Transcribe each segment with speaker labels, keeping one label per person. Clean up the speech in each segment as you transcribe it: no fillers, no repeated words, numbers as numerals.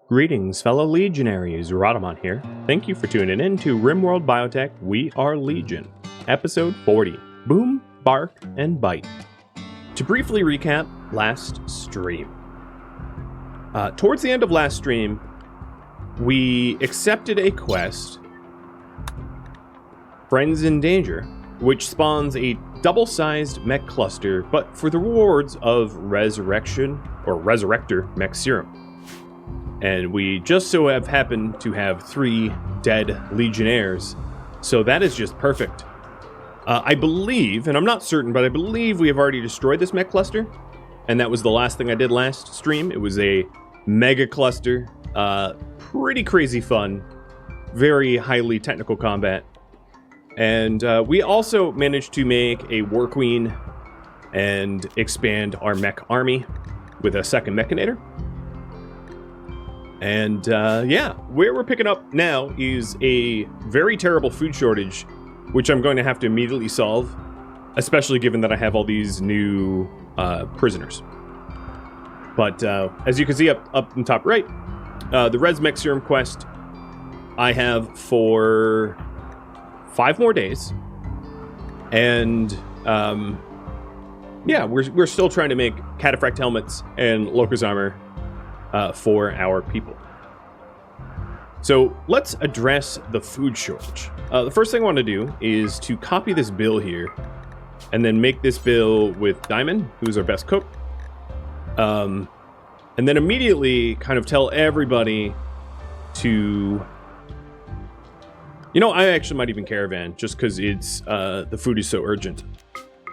Speaker 1: Greetings, fellow Legionaries. Rhadamant here. Thank you for tuning in to RimWorld Biotech. We are Legion. Episode 40. Boom, Bark, and Bite. To briefly recap last stream. Towards the end of last stream, we accepted a quest, Friends in Danger, which spawns a double-sized mech cluster, but for the rewards of Resurrection, or Resurrector mech serum. And we just so have happened to have 3 dead Legionnaires, so that is just perfect. I believe, and I'm not certain, but I believe we have already destroyed this mech cluster, and that was the last thing I did last stream. It was a mega cluster, pretty crazy fun, very highly technical combat, and we also managed to make a War Queen and expand our mech army with a second mechanator. And yeah, where we're picking up now is a very terrible food shortage, which I'm going to have to immediately solve, especially given that I have all these new prisoners. But as you can see up in top right, the Res Mech Serum quest I have for 5 more days. And yeah, we're still trying to make cataphract helmets and Locus armor for our people. So let's address the food shortage. The first thing I want to do is to copy this bill here and then make this bill with Diamond, who's our best cook. And then immediately kind of tell everybody to... You know, I actually might even caravan just because it's the food is so urgent.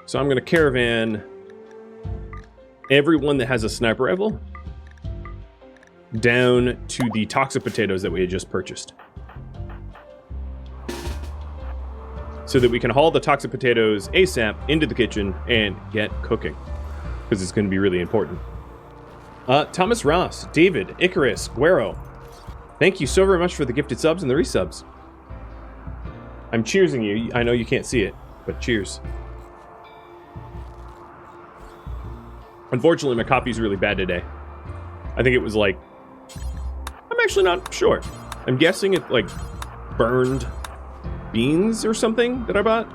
Speaker 1: So I'm going to caravan everyone that has a sniper rifle down to the toxic potatoes that we had just purchased, so that we can haul the toxic potatoes ASAP into the kitchen and get cooking, because it's going to be really important. Thomas Ross, David, Icarus, Guero, thank you so very much for the gifted subs and the resubs. I'm cheersing you. I know you can't see it, but cheers. Unfortunately, my coffee's really bad today. I think it was like... I'm actually not sure. I'm guessing it like burned beans or something that I bought,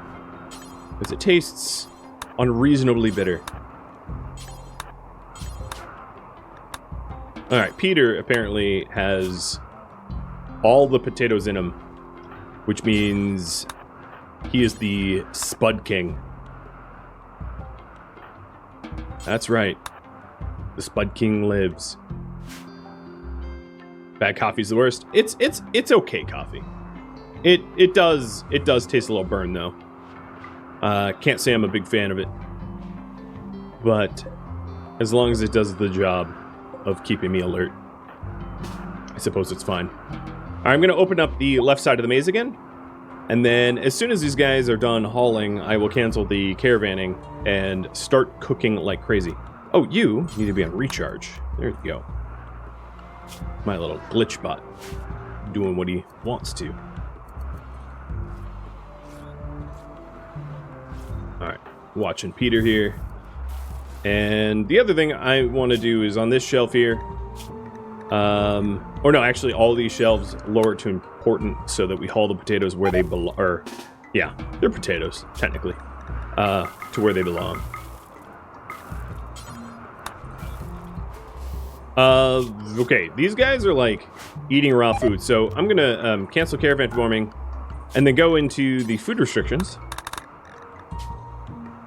Speaker 1: because it tastes unreasonably bitter. All right, Peter apparently has all the potatoes in him, which means he is the Spud King. That's right. The Spud King lives. Bad coffee's the worst. It's okay coffee. It does taste a little burned though. Can't say I'm a big fan of it, but as long as it does the job of keeping me alert, I suppose it's fine. I'm gonna open up the left side of the maze again, and then as soon as these guys are done hauling, I will cancel the caravanning and start cooking like crazy. Oh, you need to be on recharge. There you go. My little glitch bot doing what he wants to. Alright, watching Peter here. And the other thing I want to do is on this shelf here, or no, actually all these shelves lower to important so that we haul the potatoes where they belong, or yeah, they're potatoes, technically, to where they belong. Okay, these guys are like eating raw food, so I'm gonna cancel caravan forming and then go into the food restrictions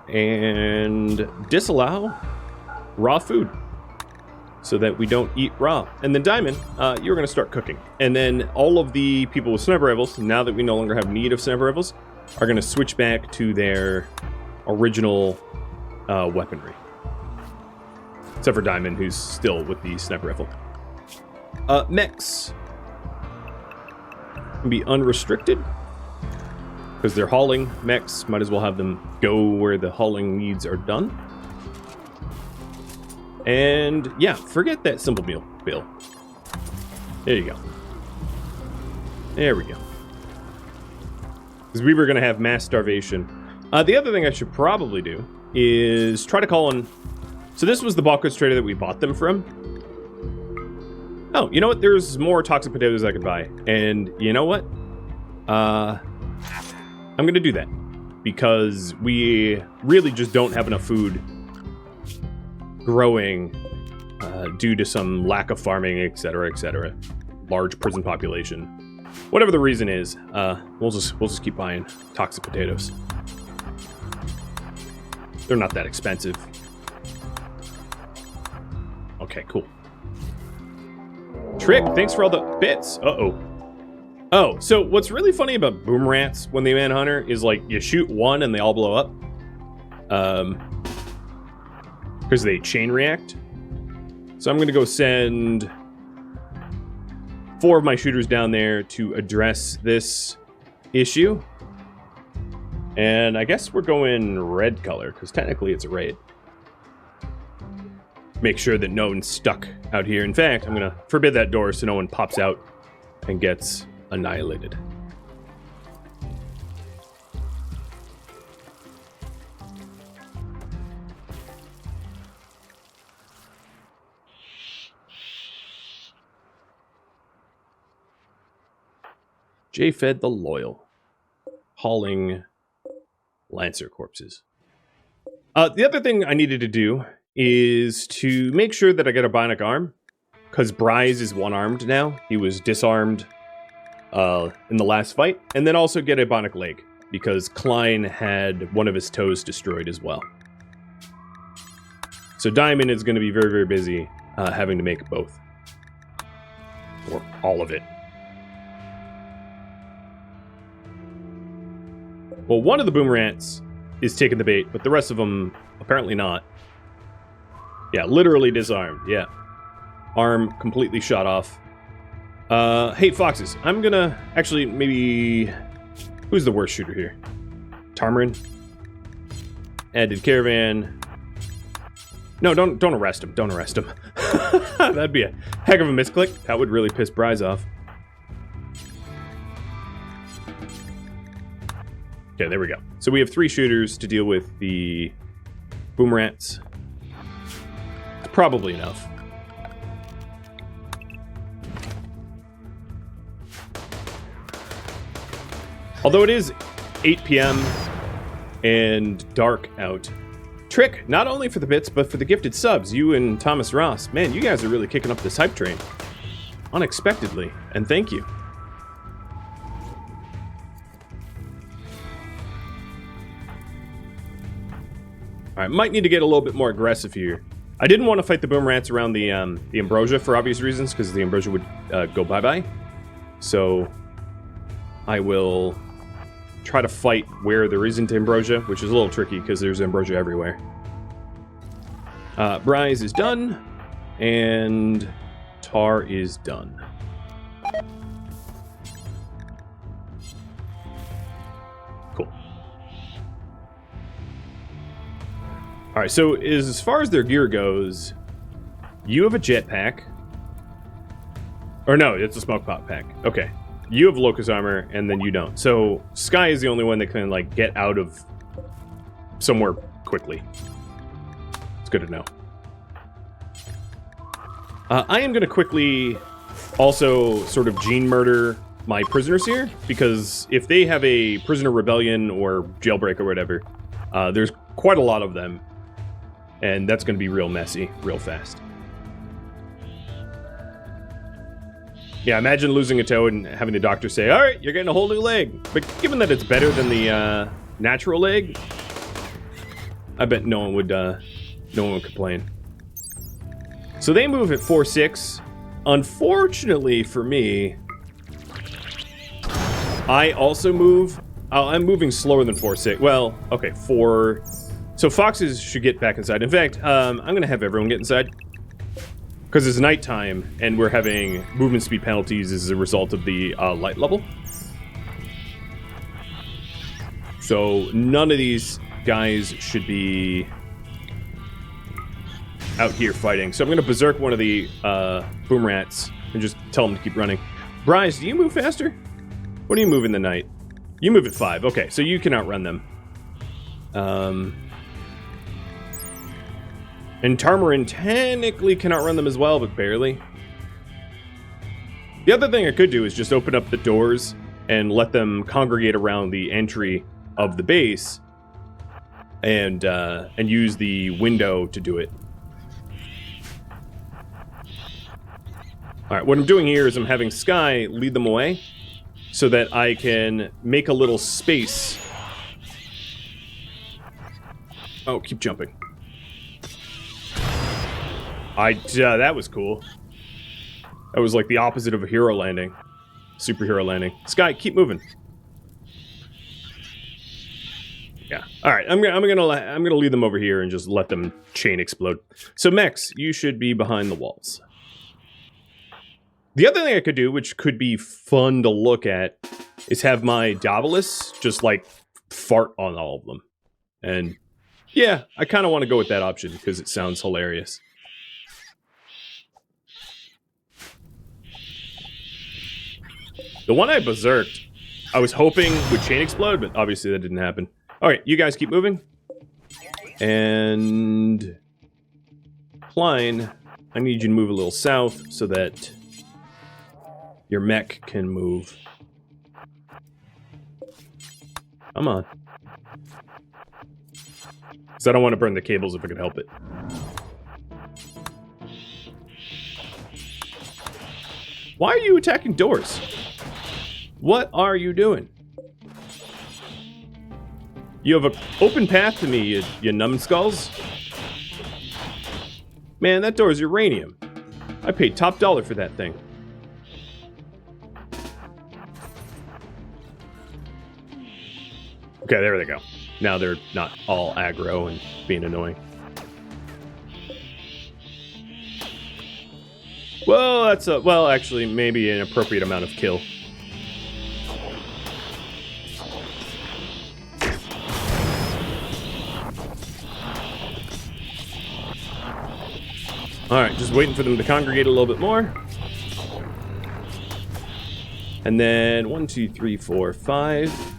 Speaker 1: and disallow raw food so that we don't eat raw. And then Diamond, you're gonna start cooking. And then all of the people with sniper rifles, now that we no longer have need of sniper rifles, are gonna switch back to their original weaponry. Except for Diamond, who's still with the sniper rifle. Mechs can be unrestricted, because they're hauling mechs. Might as well have them go where the hauling needs are done. And yeah, forget that simple meal bill. There you go. There we go. Because we were going to have mass starvation. The other thing I should probably do is try to call on... So this was the Balkos trader that we bought them from. Oh, you know what? There's more toxic potatoes I could buy. And you know what? I'm going to do that. Because we really just don't have enough food growing due to some lack of farming, etc., etc. Large prison population. Whatever the reason is, we'll just keep buying toxic potatoes. They're not that expensive. Okay, cool. Trick, thanks for all the bits. Uh-oh. Oh, so what's really funny about boom rats when they manhunter is, like, you shoot one and they all blow up. Because they chain react. So I'm going to go send 4 of my shooters down there to address this issue. And I guess we're going red color, because technically it's a raid. Make sure that no one's stuck out here. In fact, I'm going to forbid that door so no one pops out and gets annihilated. J-Fed the Loyal. Hauling Lancer corpses. The other thing I needed to do is to make sure that I get a bionic arm, because Bryce is one-armed now. He was disarmed in the last fight, and then also get a bionic leg, because Klein had one of his toes destroyed as well. So Diamond is going to be very, very busy having to make both. Or all of it. Well, one of the boom rats is taking the bait, but the rest of them apparently not. Yeah, literally disarmed, yeah. Arm completely shot off. Hey, foxes, I'm gonna... Actually, maybe... Who's the worst shooter here? Tarmarin? Added caravan. No, don't arrest him. Don't arrest him. That'd be a heck of a misclick. That would really piss Bryce off. Okay, there we go. So we have 3 shooters to deal with the boom rats. It's probably enough. Although it is 8 p.m. and dark out. Trick, not only for the bits, but for the gifted subs, you and Thomas Ross. Man, you guys are really kicking up this hype train. Unexpectedly, and thank you. Alright, might need to get a little bit more aggressive here. I didn't want to fight the boom rats around the ambrosia for obvious reasons, because the ambrosia would go bye-bye. So I will try to fight where there isn't ambrosia, which is a little tricky because there's ambrosia everywhere. Bryce is done, and Tar is done. Cool. Alright, so as far as their gear goes, you have a jetpack. Or no, it's a smoke pot pack. Okay. You have locust armor, and then you don't. So Sky is the only one that can, like, get out of somewhere quickly. It's good to know. I am going to quickly also sort of gene murder my prisoners here, because if they have a prisoner rebellion or jailbreak or whatever, there's quite a lot of them, and that's going to be real messy, real fast. Yeah, imagine losing a toe and having the doctor say, all right, you're getting a whole new leg. But given that it's better than the natural leg, I bet no one would complain. So they move at 4-6. Unfortunately for me, I also move. I'm moving slower than 4-6. Well, okay, 4. So foxes should get back inside. In fact, I'm going to have everyone get inside. Because it's nighttime, and we're having movement speed penalties as a result of the light level. So none of these guys should be out here fighting. So I'm going to berserk one of the boom rats and just tell them to keep running. Bryce, do you move faster? What do you move in the night? You move at 5. Okay, so you can outrun them. And Tarmarin technically can outrun them as well, but barely. The other thing I could do is just open up the doors and let them congregate around the entry of the base, and use the window to do it. All right, what I'm doing here is I'm having Sky lead them away so that I can make a little space. Oh, keep jumping. That was cool. That was like the opposite of a hero landing. Superhero landing. Sky, keep moving. Yeah. All right. I'm gonna lead them over here and just let them chain explode. So Mex, you should be behind the walls. The other thing I could do, which could be fun to look at, is have my Daedalus just like fart on all of them. And yeah, I kind of want to go with that option because it sounds hilarious. The one I berserked, I was hoping would chain explode, but obviously that didn't happen. Alright, you guys keep moving. And Klein, I need you to move a little south so that your mech can move. Come on. Because I don't want to burn the cables if I can help it. Why are you attacking doors? What are you doing? You have an open path to me, you numbskulls. Man, that door is uranium. I paid top dollar for that thing. Okay, there they go. Now they're not all aggro and being annoying. Well, that's a... Well, actually, maybe an appropriate amount of kill. Alright, just waiting for them to congregate a little bit more. And then 1, 2, 3, 4, 5.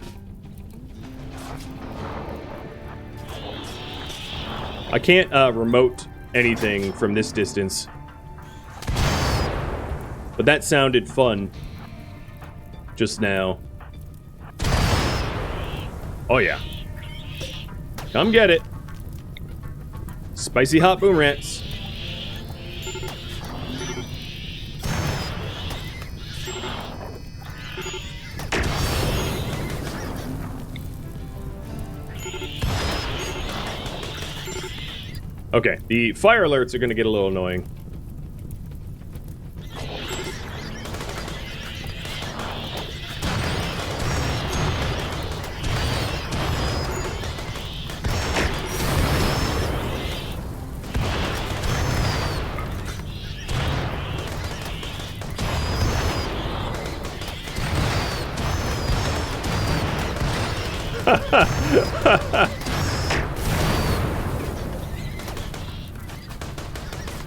Speaker 1: I can't remote anything from this distance. But that sounded fun just now. Oh yeah. Come get it. Spicy hot boom rats. Okay, the fire alerts are going to get a little annoying.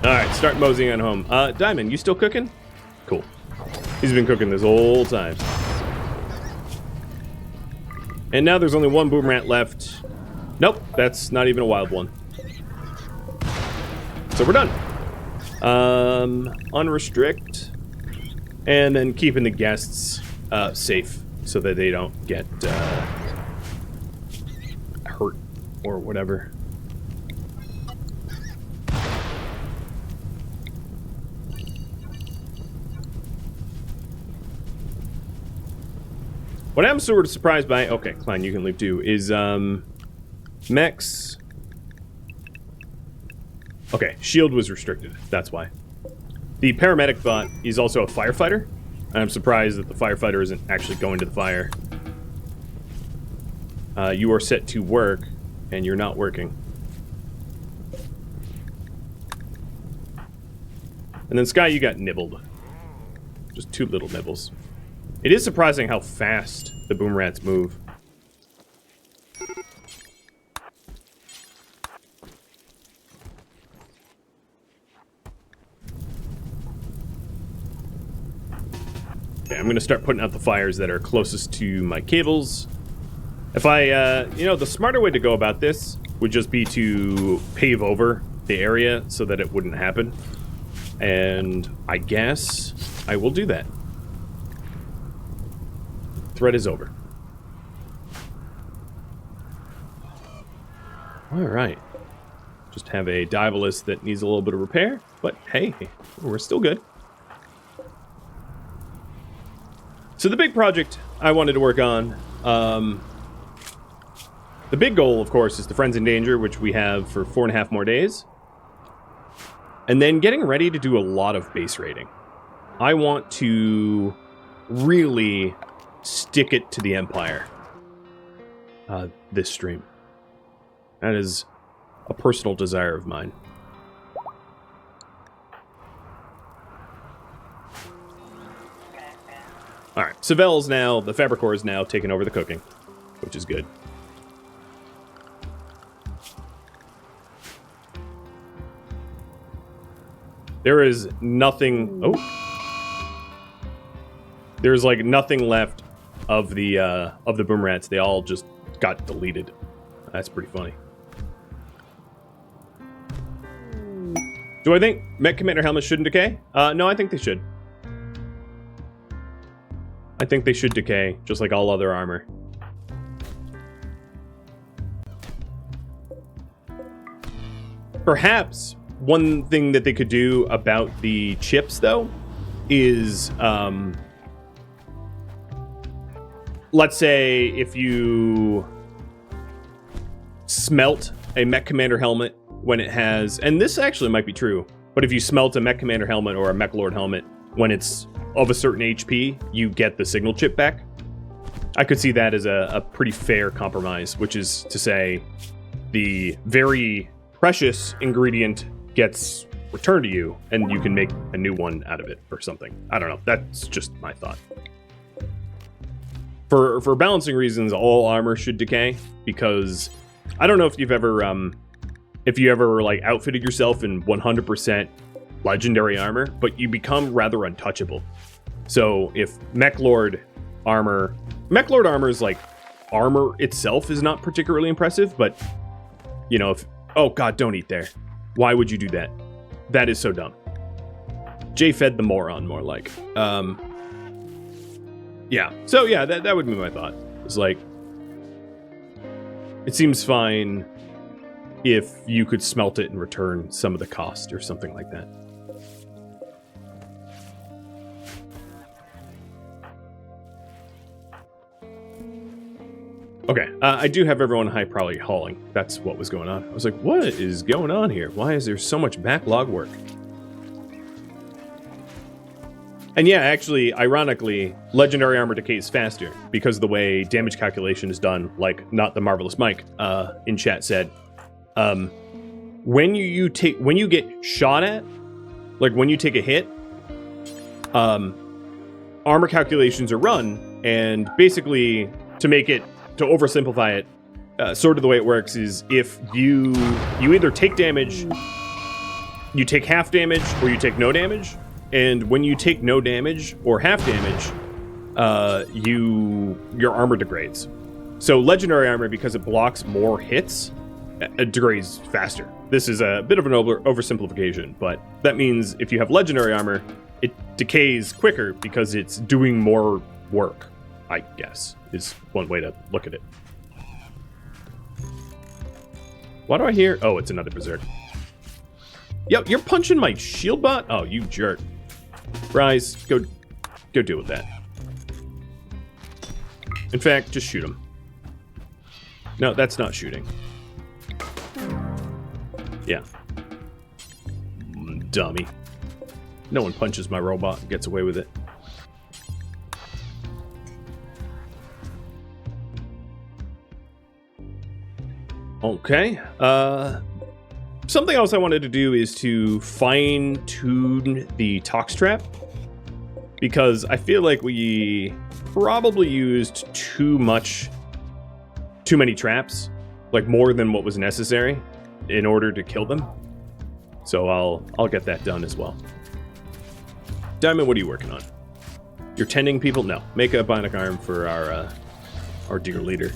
Speaker 1: Alright, start moseying on home. Diamond, you still cooking? Cool. He's been cooking this whole time. And now there's only one boom rat left. Nope, that's not even a wild one. So we're done. Unrestrict. And then keeping the guests safe so that they don't get hurt or whatever. What I'm sort of surprised by, okay, Klein, you can leave too, is, Mex. Okay, shield was restricted, that's why. The paramedic bot is also a firefighter. I'm surprised that the firefighter isn't actually going to the fire. You are set to work, and you're not working. And then Sky, you got nibbled. Just 2 little nibbles. It is surprising how fast the boom rats move. Okay, I'm gonna start putting out the fires that are closest to my cables. If I, you know, the smarter way to go about this would just be to pave over the area so that it wouldn't happen. And I guess I will do that. Threat is over. Alright. Just have a Diabolus that needs a little bit of repair, but hey, we're still good. So the big project I wanted to work on, the big goal, of course, is the Friends in Danger, which we have for 4.5 more days. And then getting ready to do a lot of base raiding. I want to really stick it to the Empire this stream. That is a personal desire of mine. Alright, Savel's now, the Fabricor is now taking over the cooking, which is good. There is nothing... Oh! There's, like, nothing left of the boom rats. They all just got deleted. That's pretty funny. Do I think Mech Commander helmets shouldn't decay? No, I think they should. I think they should decay, just like all other armor. Perhaps one thing that they could do about the chips, though, is, let's say if you smelt a Mech Commander helmet when it has, and this actually might be true, but if you smelt a Mech Commander helmet or a Mech Lord helmet when it's of a certain HP, you get the signal chip back. I could see that as a pretty fair compromise, which is to say the very precious ingredient gets returned to you and you can make a new one out of it or something. I don't know. That's just my thought. For balancing reasons, all armor should decay, because I don't know if you've ever like outfitted yourself in 100% legendary armor, but you become rather untouchable. So if Mech Lord armor is like, armor itself is not particularly impressive, but you know, if, oh god, don't eat there. Why would you do that? That is so dumb. Jay fed the moron, more like. Yeah. So yeah, that would be my thought. It's like, it seems fine if you could smelt it and return some of the cost or something like that. Okay, I do have everyone high probably hauling. That's what was going on. I was like, what is going on here? Why is there so much backlog work? And yeah, actually, ironically, legendary armor decays faster because of the way damage calculation is done, like Not the Marvelous Mike in chat said. When you get shot at, like when you take a hit, armor calculations are run, and basically to oversimplify it, sort of the way it works is if you either take damage, you take half damage, or you take no damage. And when you take no damage or half damage, your armor degrades. So legendary armor, because it blocks more hits, it degrades faster. This is a bit of an oversimplification, but that means if you have legendary armor, it decays quicker because it's doing more work, I guess, is one way to look at it. Why do I hear... Oh, it's another berserk. Yo, you're punching my shield bot? Oh, you jerk. Rise, go deal with that. In fact, just shoot him. No, that's not shooting. Yeah. Dummy. No one punches my robot and gets away with it. Okay. Something else I wanted to do is to fine-tune the tox trap, because I feel like we probably used too many traps, like more than what was necessary in order to kill them. So I'll get that done as well. Diamond, what are you working on? You're tending people? No. Make a bionic arm for our dear leader.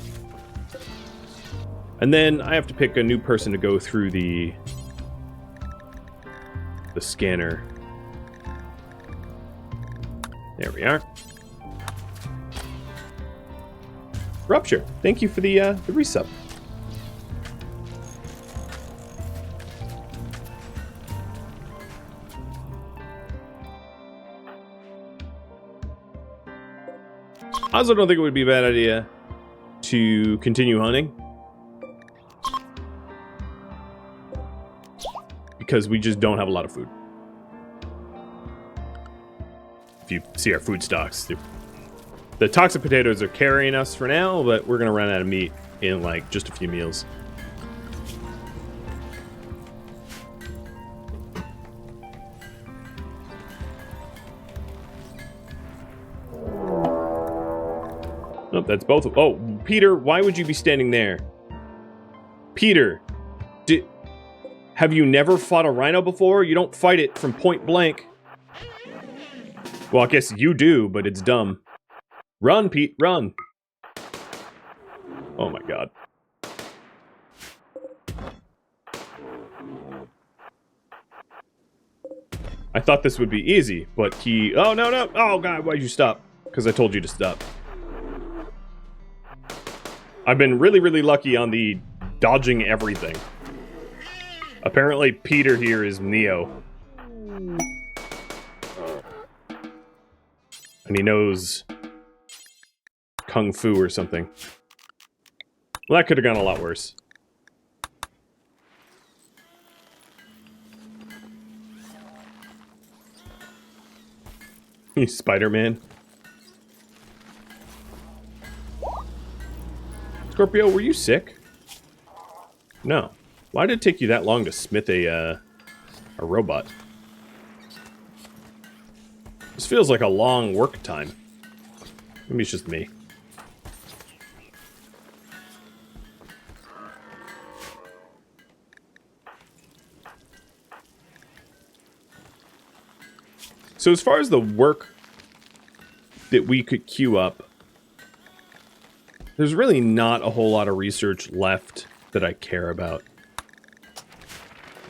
Speaker 1: And then I have to pick a new person to go through the scanner. There we are. Rupture, thank you for the resub. I also don't think it would be a bad idea to continue hunting. Because we just don't have a lot of food. If you see our food stocks, the toxic potatoes are carrying us for now, but we're gonna run out of meat in like just a few meals. Nope, that's both. Oh, Peter, why would you be standing there? Peter, have you never fought a rhino before? You don't fight it from point blank. Well, I guess you do, but it's dumb. Run, Pete, run. Oh my god. I thought this would be easy, but he... Oh, no, no. Oh, god, why'd you stop? Because I told you to stop. I've been really, really lucky on the dodging everything. Apparently, Peter here is Neo. And he knows Kung Fu or something. Well, that could have gone a lot worse. He's Spider-Man. Scorpio, were you sick? No. Why did it take you that long to smith a robot? This feels like a long work time. Maybe it's just me. So as far as the work that we could queue up, there's really not a whole lot of research left that I care about.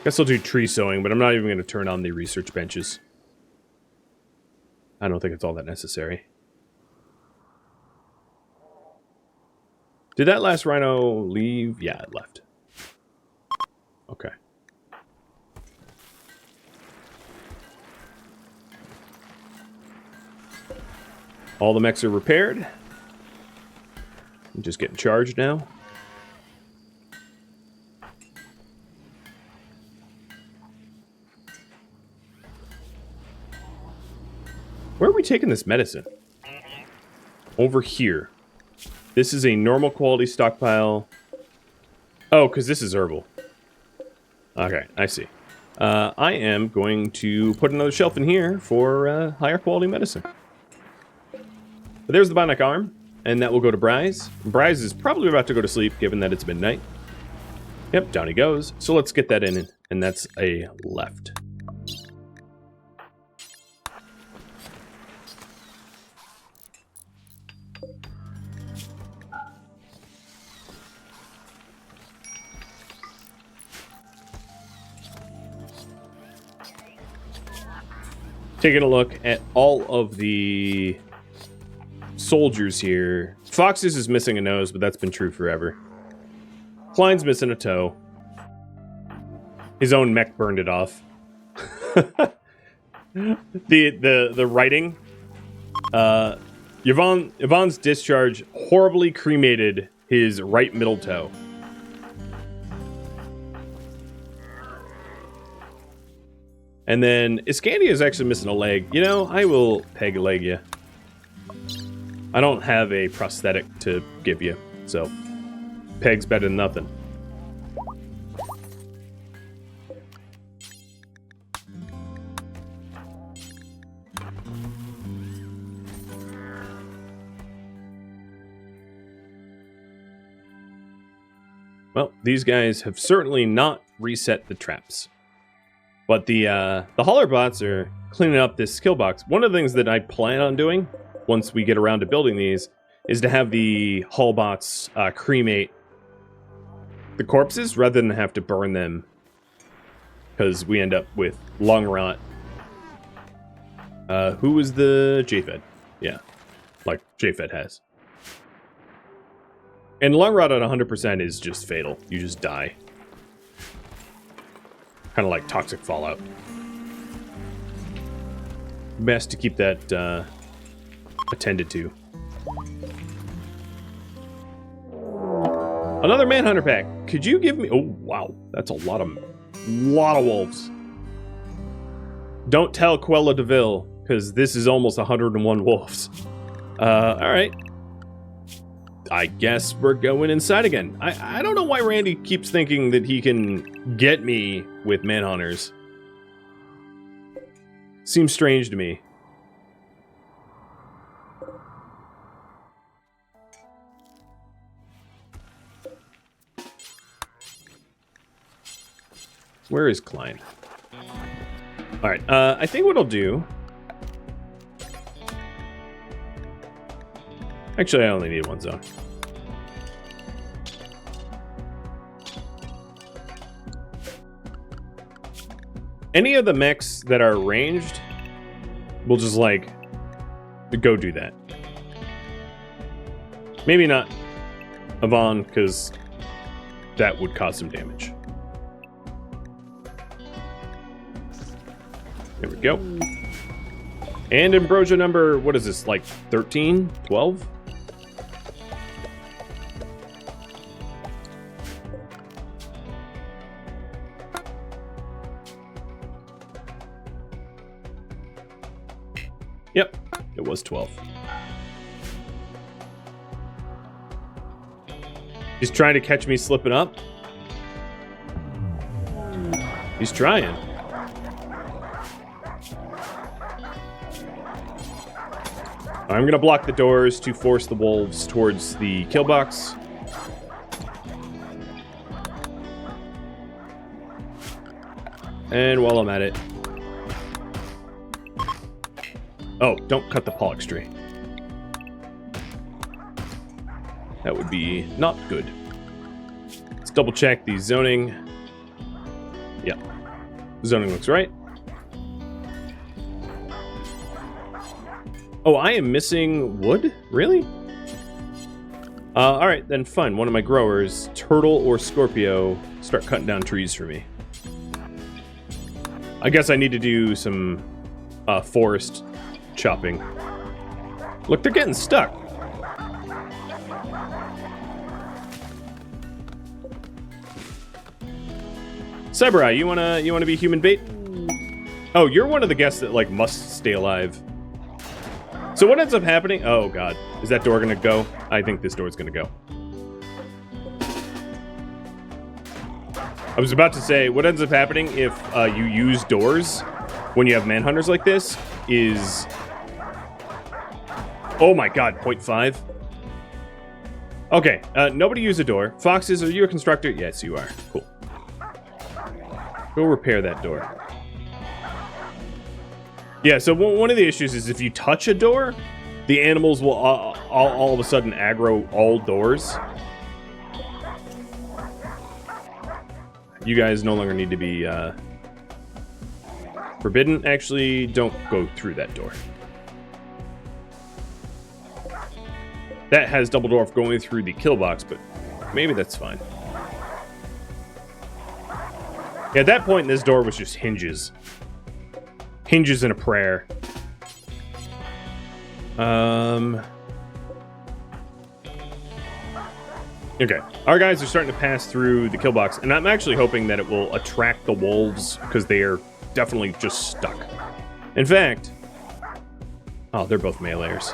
Speaker 1: Guess I'll do tree sowing, but I'm not even going to turn on the research benches. I don't think it's all that necessary. Did that last rhino leave? Yeah, it left. Okay. All the mechs are repaired. I'm just getting charged now. Where are we taking this medicine? Over here. This is a normal quality stockpile. Oh, because this is herbal. Okay, I see. I am going to put another shelf in here for higher quality medicine. But there's the bionic arm, and that will go to Bryce. Bryce is probably about to go to sleep, given that it's midnight. Yep, down he goes. So let's get that in, and that's a left. Taking a look at all of the soldiers here. Fox's is missing a nose, but that's been true forever. Klein's missing a toe. His own mech burned it off. the writing. Yvonne's discharge horribly cremated his right middle toe. And then Iscandia is actually missing a leg. You know, I will peg leg you. I don't have a prosthetic to give you, so peg's better than nothing. Well, these guys have certainly not reset the traps. But the hauler bots are cleaning up this skill box. One of the things that I plan on doing, once we get around to building these, is to have the hull bots cremate the corpses rather than have to burn them. Because we end up with lung rot. Who was the JFed? Yeah, like JFed has. And long rot at 100% is just fatal. You just die. Kind of like toxic fallout. Best to keep that attended to. Another Manhunter pack. Could you give me... Oh, wow. That's a lot of wolves. Don't tell Quella DeVille, because this is almost 101 wolves. Alright. I guess we're going inside again. I don't know why Randy keeps thinking that he can get me with Manhunters. Seems strange to me. Where is Klein? Alright, I think what I'll do... Actually, I only need one zone. Any of the mechs that are ranged, we'll just, like, go do that. Maybe not Avon, because that would cause some damage. There we go. And Ambrosia number, what is this, like 13? 12? Yep, it was 12. He's trying to catch me slipping up. He's trying. I'm gonna block the doors to force the wolves towards the kill box. And while I'm at it... Oh, don't cut the Pollux tree. That would be not good. Let's double check the zoning. Yeah, zoning looks right. Oh, I am missing wood? Really? Alright, then fine. One of my growers, Turtle or Scorpio, start cutting down trees for me. I guess I need to do some forest chopping. Look, they're getting stuck. Cyber-Eye, you wanna be human bait? Oh, you're one of the guests that, like, must stay alive. So what ends up happening? Oh god, is that door gonna go? I think this door's gonna go. I was about to say, what ends up happening if you use doors when you have manhunters like this is... Oh my god, 0.5. Okay, nobody use a door. Foxes, are you a constructor? Yes, you are. Cool. Go repair that door. Yeah, so one of the issues is if you touch a door, the animals will all of a sudden aggro all doors. You guys no longer need to be forbidden. Actually, don't go through that door. That has Double Dwarf going through the kill box, but maybe that's fine. Yeah, at that point, this door was just hinges. Hinges and a prayer. Okay, our guys are starting to pass through the kill box, and I'm actually hoping that it will attract the wolves, because they are definitely just stuck. In fact... Oh, they're both meleeers.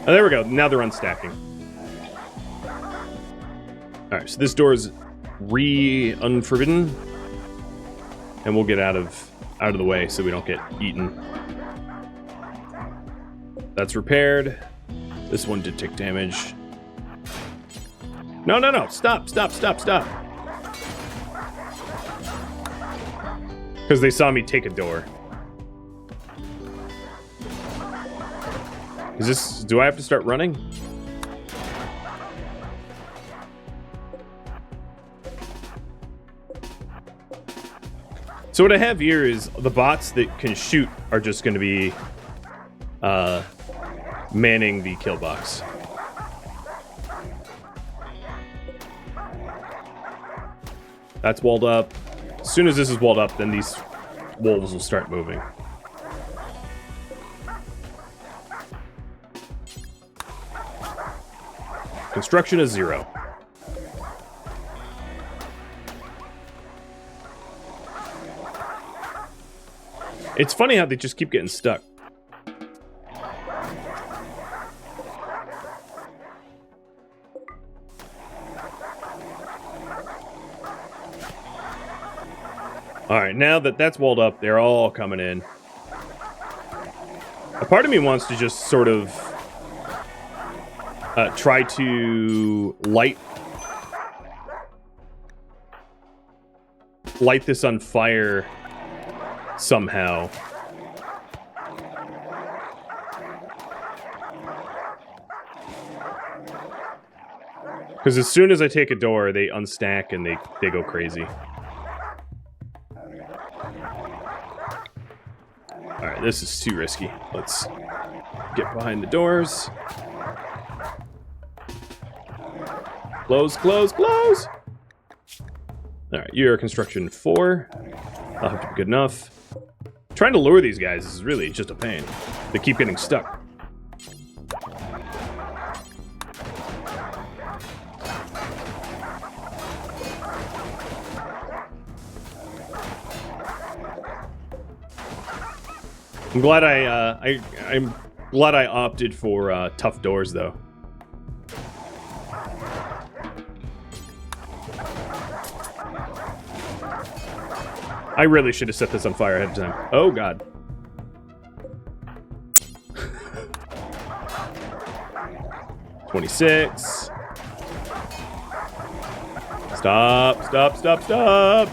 Speaker 1: Oh, there we go. Now they're unstacking. Alright, so this door is unforbidden. And we'll get out of the way so we don't get eaten. That's repaired. This one did take damage. No, no, no. Stop, stop, stop, stop. Because they saw me take a door. Is this... Do I have to start running? So what I have here is the bots that can shoot are just going to be manning the kill box. That's walled up. As soon as this is walled up, then these wolves will start moving. Construction is 0. It's funny how they just keep getting stuck. Alright, now that that's walled up, they're all coming in. A part of me wants to just sort of try to light this on fire somehow. Because as soon as I take a door, they unstack and they go crazy. Alright, this is too risky. Let's get behind the doors. Close, close, close! Alright, you're construction 4. That'll have to be good enough. Trying to lure these guys is really just a pain. They keep getting stuck. I'm glad I'm glad I opted for tough doors though. I really should have set this on fire ahead of time. Oh god. $26. Stop, stop, stop, stop.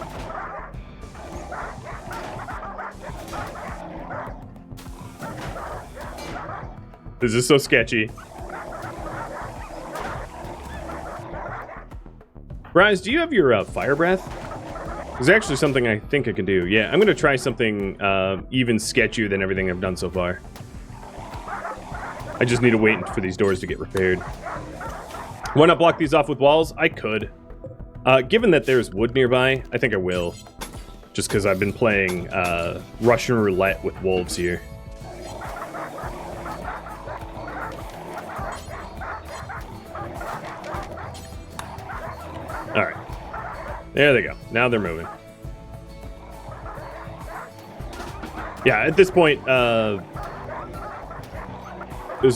Speaker 1: This is so sketchy. Bryce, do you have your fire breath? There's actually something I think I can do. Yeah, I'm gonna try something even sketchier than everything I've done so far. I just need to wait for these doors to get repaired. Why not block these off with walls? I could. Given that there's wood nearby, I think I will. Just because I've been playing Russian roulette with wolves here. Alright. There they go. Now they're moving. Yeah, at this point, as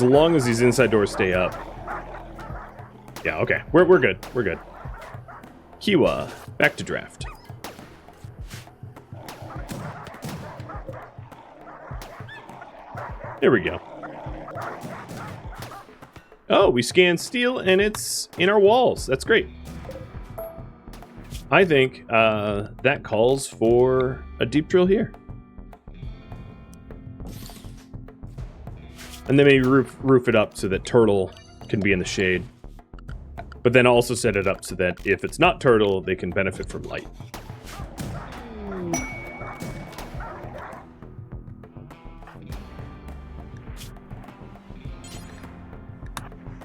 Speaker 1: long as these inside doors stay up. Yeah, okay. We're good. We're good. Kiwa, back to draft. There we go. Oh, we scan steel and it's in our walls. That's great. I think that calls for a deep drill here. And then maybe roof it up so that turtle can be in the shade. But then also set it up so that if it's not turtle, they can benefit from light.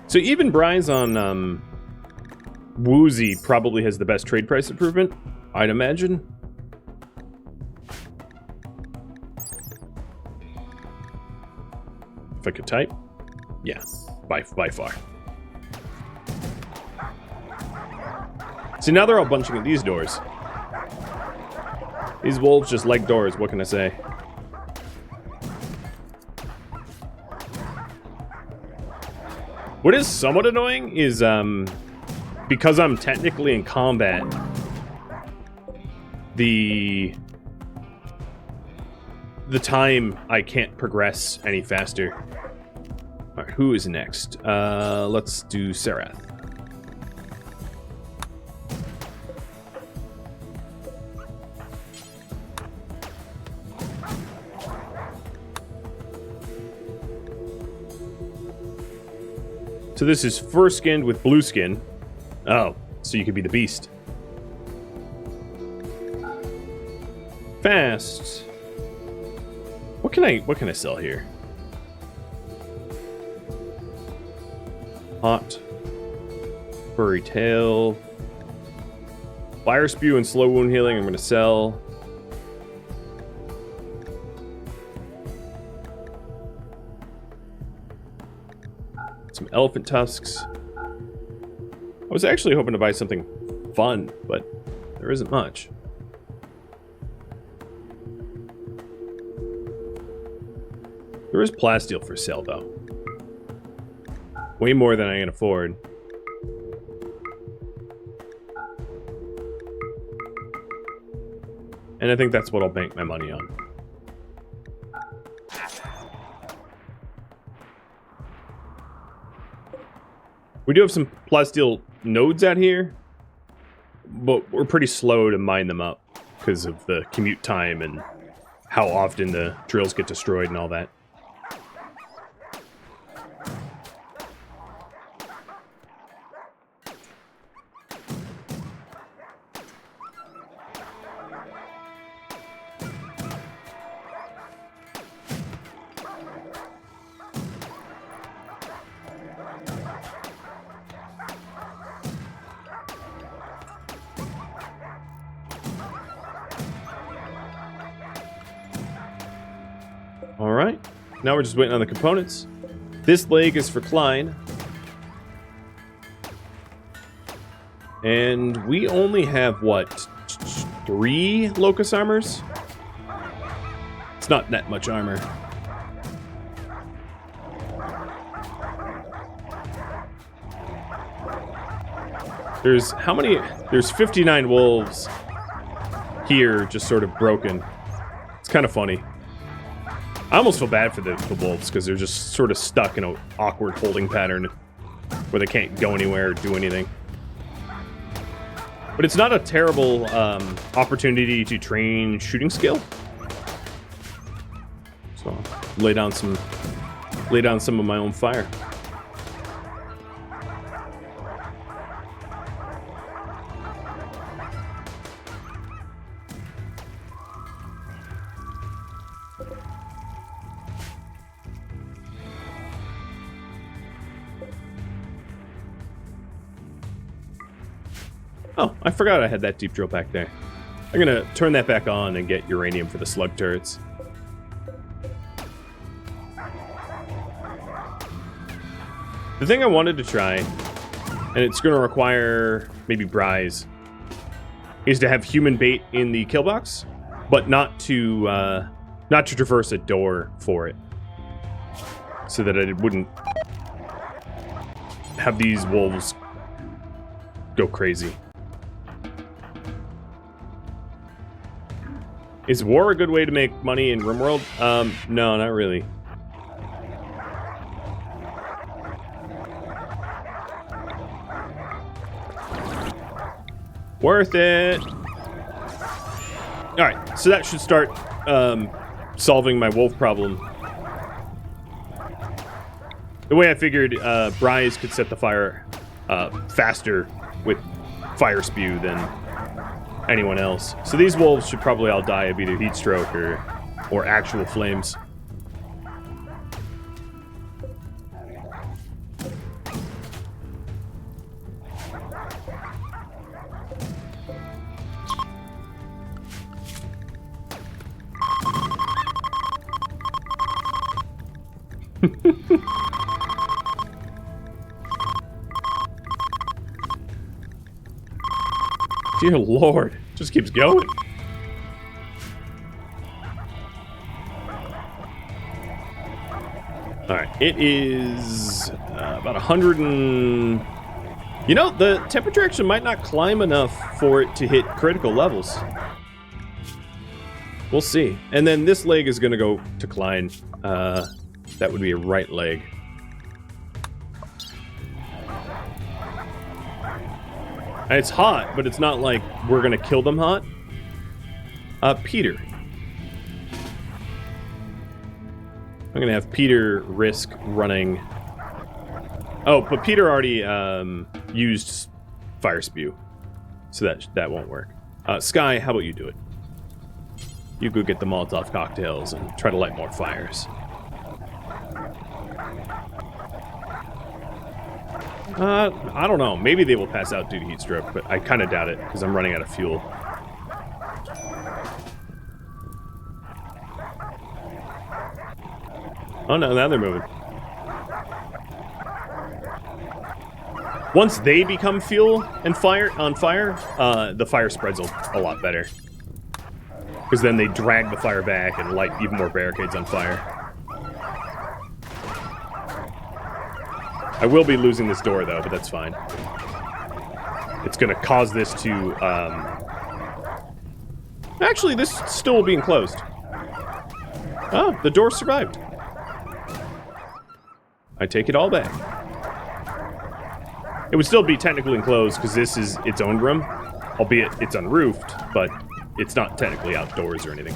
Speaker 1: So even Bryce on Woozy probably has the best trade price improvement, I'd imagine. If I could type. Yeah, by far. See, now they're all bunching at these doors. These wolves just like doors, what can I say? What is somewhat annoying is, because I'm technically in combat, the time I can't progress any faster. Alright, who is next? Let's do Sarath. So this is fur skinned with blue skin. Oh, so you could be the beast. Fast. What can I sell here? Hot. Furry tail. Fire spew and slow wound healing I'm going to sell. Some elephant tusks. I was actually hoping to buy something fun, but there isn't much. There is plasteel for sale, though. Way more than I can afford. And I think that's what I'll bank my money on. We do have some plasteel nodes out here, but we're pretty slow to mine them up because of the commute time and how often the drills get destroyed and all that. Alright, now we're just waiting on the components. This leg is for Klein. And we only have, what, 3 locust armors? It's not that much armor. There's how many? There's 59 wolves here, just sort of broken. It's kind of funny. I almost feel bad for the wolves because they're just sort of stuck in an awkward holding pattern where they can't go anywhere or do anything. But it's not a terrible opportunity to train shooting skill. So lay down some of my own fire. Oh, I forgot I had that deep drill back there. I'm gonna turn that back on and get uranium for the slug turrets. The thing I wanted to try, and it's gonna require maybe Bryze, is to have human bait in the kill box, but not to traverse a door for it, so that it wouldn't have these wolves go crazy. Is war a good way to make money in RimWorld? No, not really. Worth it! Alright, so that should start solving my wolf problem. The way I figured Bryze could set the fire faster with fire spew than anyone else. So these wolves should probably all die of either heat stroke or actual flames. Dear Lord, just keeps going. Alright, it is about 100 and... You know, the temperature actually might not climb enough for it to hit critical levels. We'll see. And then this leg is going to go to Klein. That would be a right leg. And it's hot, but it's not like we're gonna kill them hot. Peter. I'm gonna have Peter risk running. Oh, but Peter already used fire spew, so that won't work. Sky, how about you do it? You go get the Molotov cocktails and try to light more fires. I don't know. Maybe they will pass out due to heat stroke, but I kind of doubt it because I'm running out of fuel. Oh no, now they're moving. Once they become fuel and on fire, the fire spreads a lot better. Because then they drag the fire back and light even more barricades on fire. I will be losing this door though, but that's fine. It's going to cause this to... Actually, this still will be enclosed. Oh, the door survived. I take it all back. It would still be technically enclosed because this is its own room, albeit it's unroofed, but it's not technically outdoors or anything.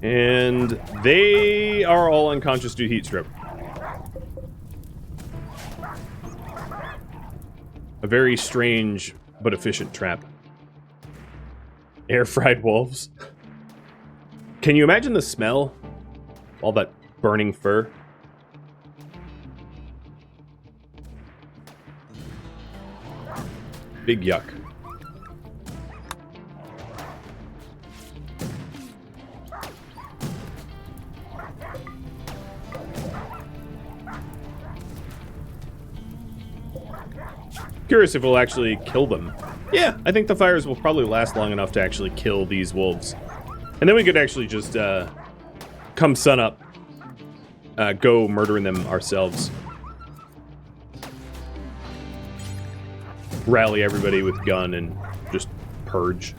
Speaker 1: And they are all unconscious due to heat stroke. A very strange but efficient trap. Air-fried wolves. Can you imagine the smell? All that burning fur. Big yuck. Curious if we'll actually kill them. Yeah, I think the fires will probably last long enough to actually kill these wolves. And then we could actually just, come sunup, go murdering them ourselves. Rally everybody with gun and just purge.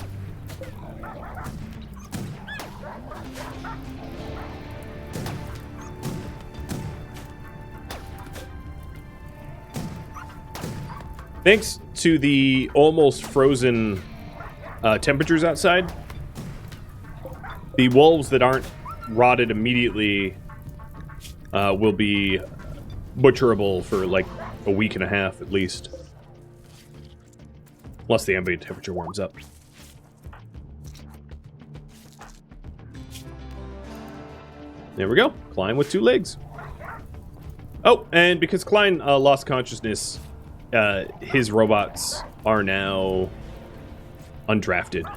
Speaker 1: Thanks to the almost frozen temperatures outside, the wolves that aren't rotted immediately will be butcherable for like a week and a half at least. Unless the ambient temperature warms up. There we go. Klein with 2 legs. Oh, and because Klein lost consciousness, his robots are now undrafted.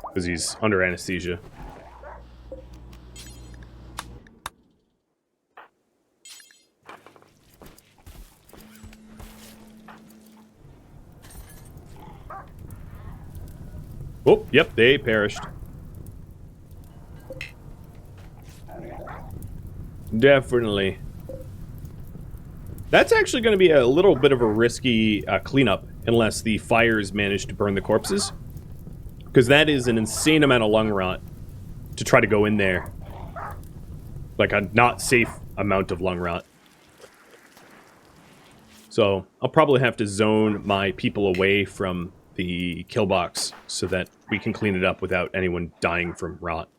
Speaker 1: Because he's under anesthesia. Oh, yep, they perished. Definitely. That's actually going to be a little bit of a risky cleanup unless the fires manage to burn the corpses. Because that is an insane amount of lung rot to try to go in there. Like a not safe amount of lung rot. So I'll probably have to zone my people away from the kill box so that we can clean it up without anyone dying from rot.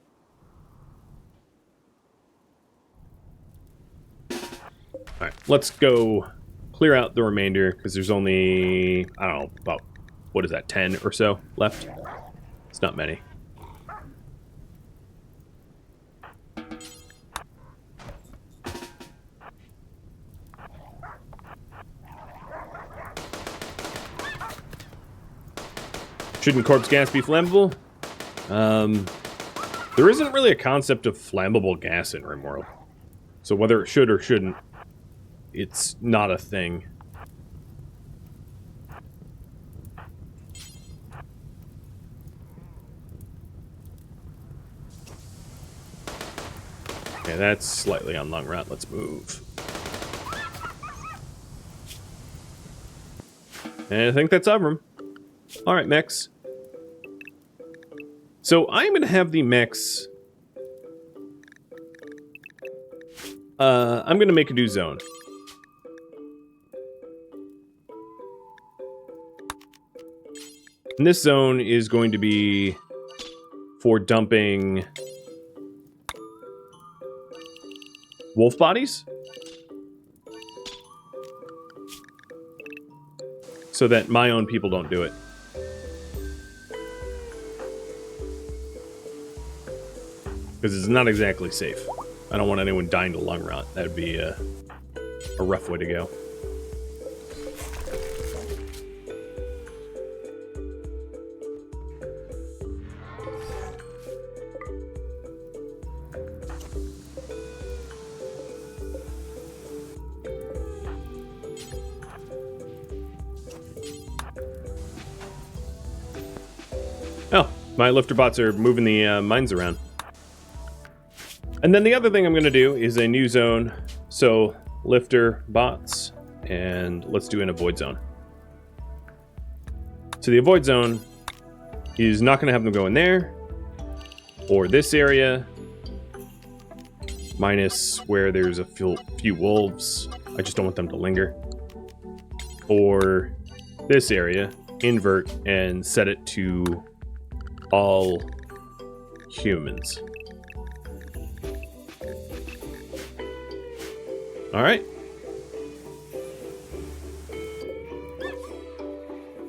Speaker 1: Alright, let's go clear out the remainder, because there's only, I don't know, about, what is that, 10 or so left? It's not many. Shouldn't corpse gas be flammable? There isn't really a concept of flammable gas in RimWorld. So whether it should or shouldn't, it's not a thing. Okay, that's slightly on lung rot. Let's move. And I think that's Avram. Alright, mechs. So I'm going to have the mechs... I'm going to make a new zone. And this zone is going to be for dumping wolf bodies. So that my own people don't do it. Because it's not exactly safe. I don't want anyone dying to lung rot. That would be a rough way to go. Oh, my lifter bots are moving the mines around. And then the other thing I'm going to do is a new zone. So, lifter bots, and let's do an avoid zone. So the avoid zone is not going to have them go in there, or this area, minus where there's a few wolves. I just don't want them to linger. Or this area, invert, and set it to all humans. All right.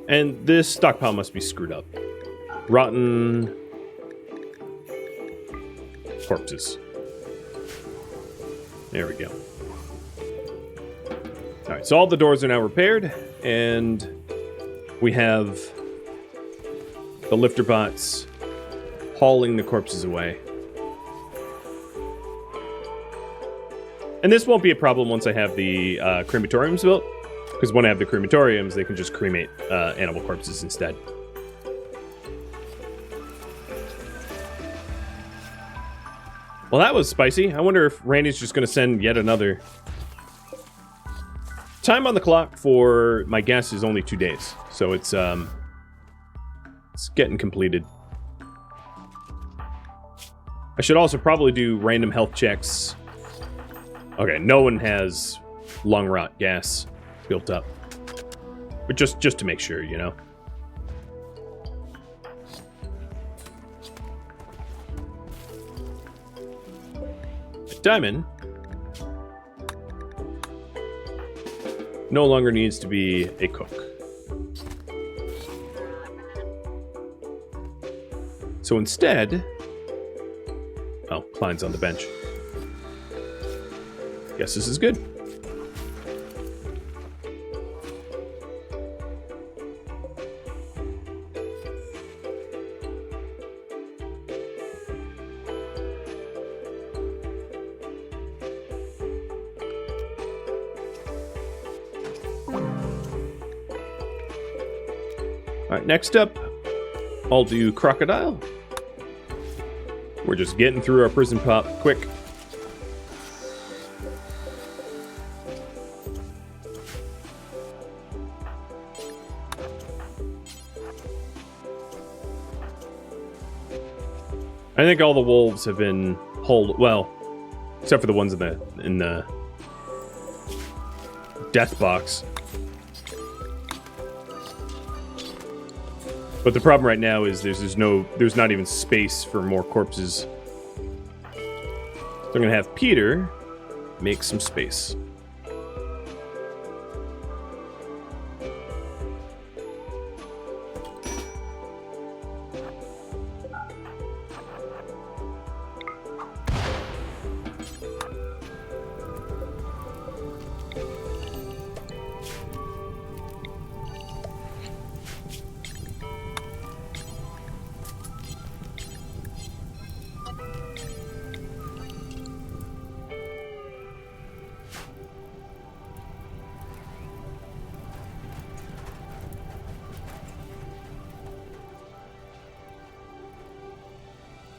Speaker 1: And this stockpile must be screwed up. Rotten corpses. There we go. All right, so all the doors are now repaired, and we have the lifter bots hauling the corpses away. And this won't be a problem once I have the crematoriums built, because when I have the crematoriums, they can just cremate animal corpses instead. Well, that was spicy. I wonder if Randy's just going to send yet another. Time on the clock for my guess is only 2 days, so it's getting completed. I should also probably do random health checks. Okay, no one has lung rot gas built up, but just to make sure, you know. Diamond no longer needs to be a cook. So instead, oh, Klein's on the bench. Guess this is good. All right, next up, I'll do crocodile. We're just getting through our prison pop quick. I think all the wolves have been hauled, well, except for the ones in the death box. But the problem right now is there's not even space for more corpses. So I'm gonna have Peter make some space.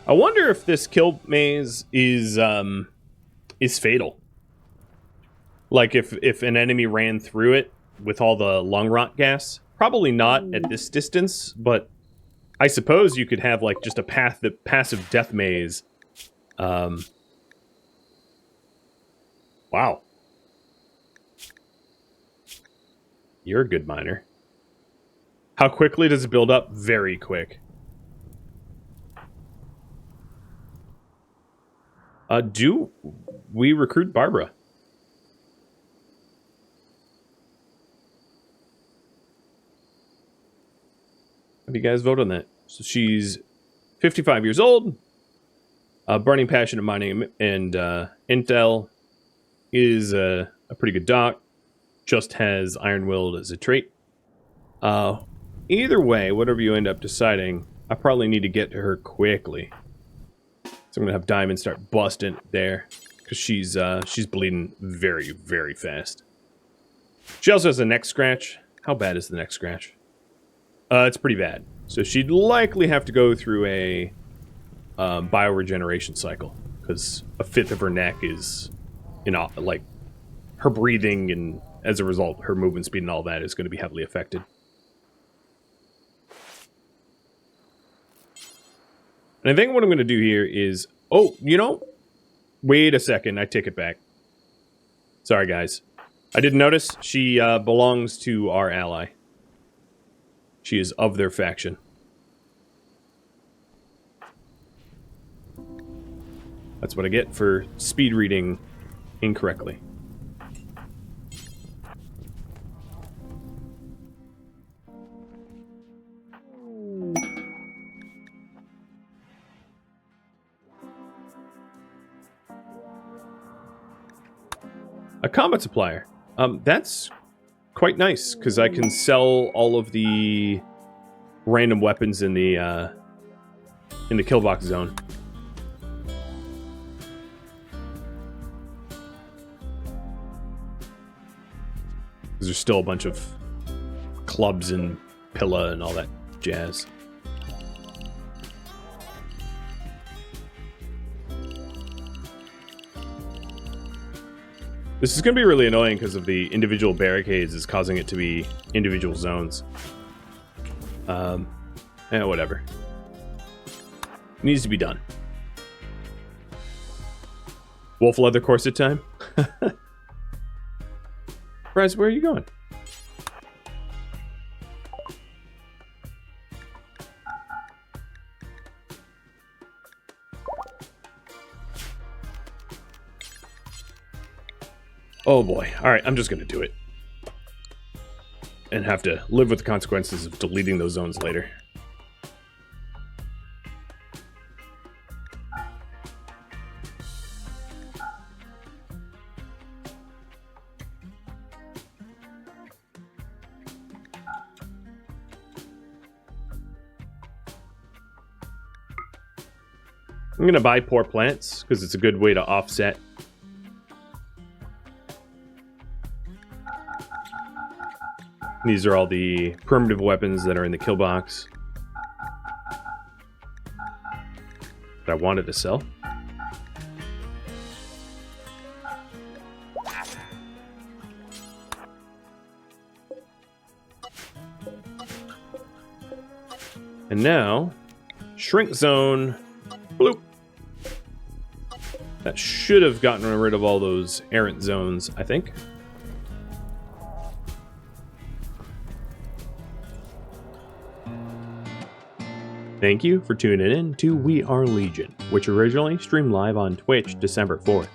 Speaker 1: I wonder if this kill maze is fatal. Like if an enemy ran through it with all the lung rot gas. Probably not at this distance, but I suppose you could have like just a passive death maze. Wow. You're a good miner. How quickly does it build up? Very quick. Do we recruit Barbara? How do you guys vote on that? So she's 55 years old. Burning Passion of Mining and Intel is a pretty good doc. Just has Iron Willed as a trait. Either way, whatever you end up deciding, I probably need to get to her quickly. So I'm gonna have Diamond start busting there, because she's bleeding very, very fast. She also has a neck scratch. How bad is the neck scratch? It's pretty bad. So she'd likely have to go through a bioregeneration cycle, because a fifth of her neck is, like, her breathing, and as a result, her movement speed and all that is going to be heavily affected. And I think what I'm going to do here is... Oh, wait a second. I take it back. Sorry, guys. I didn't notice. She belongs to our ally. She is of their faction. That's what I get for speed reading incorrectly. A combat supplier. That's quite nice, because I can sell all of the random weapons in the kill box zone. Because there's still a bunch of clubs and pilla and all that jazz. This is going to be really annoying because of the individual barricades is causing it to be individual zones. Whatever. Needs to be done. Wolf leather corset time? Bryce, where are you going? Oh boy. Alright, I'm just gonna do it. And have to live with the consequences of deleting those zones later. I'm gonna buy poor plants, because it's a good way to offset. These are all the primitive weapons that are in the kill box that I wanted to sell. And now, shrink zone. Bloop. That should have gotten rid of all those errant zones, I think. Thank you for tuning in to We Are Legion, which originally streamed live on Twitch December 4th.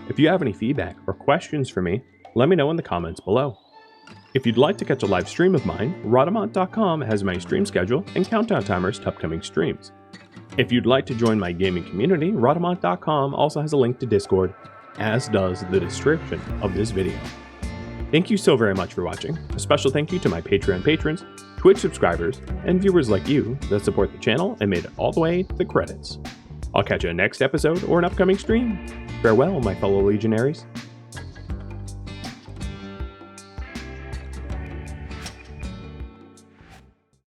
Speaker 1: If you have any feedback or questions for me, let me know in the comments below. If you'd like to catch a live stream of mine, Rhadamant.com has my stream schedule and countdown timers to upcoming streams. If you'd like to join my gaming community, Rhadamant.com also has a link to Discord, as does the description of this video. Thank you so very much for watching. A special thank you to my Patreon patrons, Twitch subscribers, and viewers like you that support the channel and made it all the way to the credits. I'll catch you in the next episode or an upcoming stream. Farewell, my fellow Legionnaires.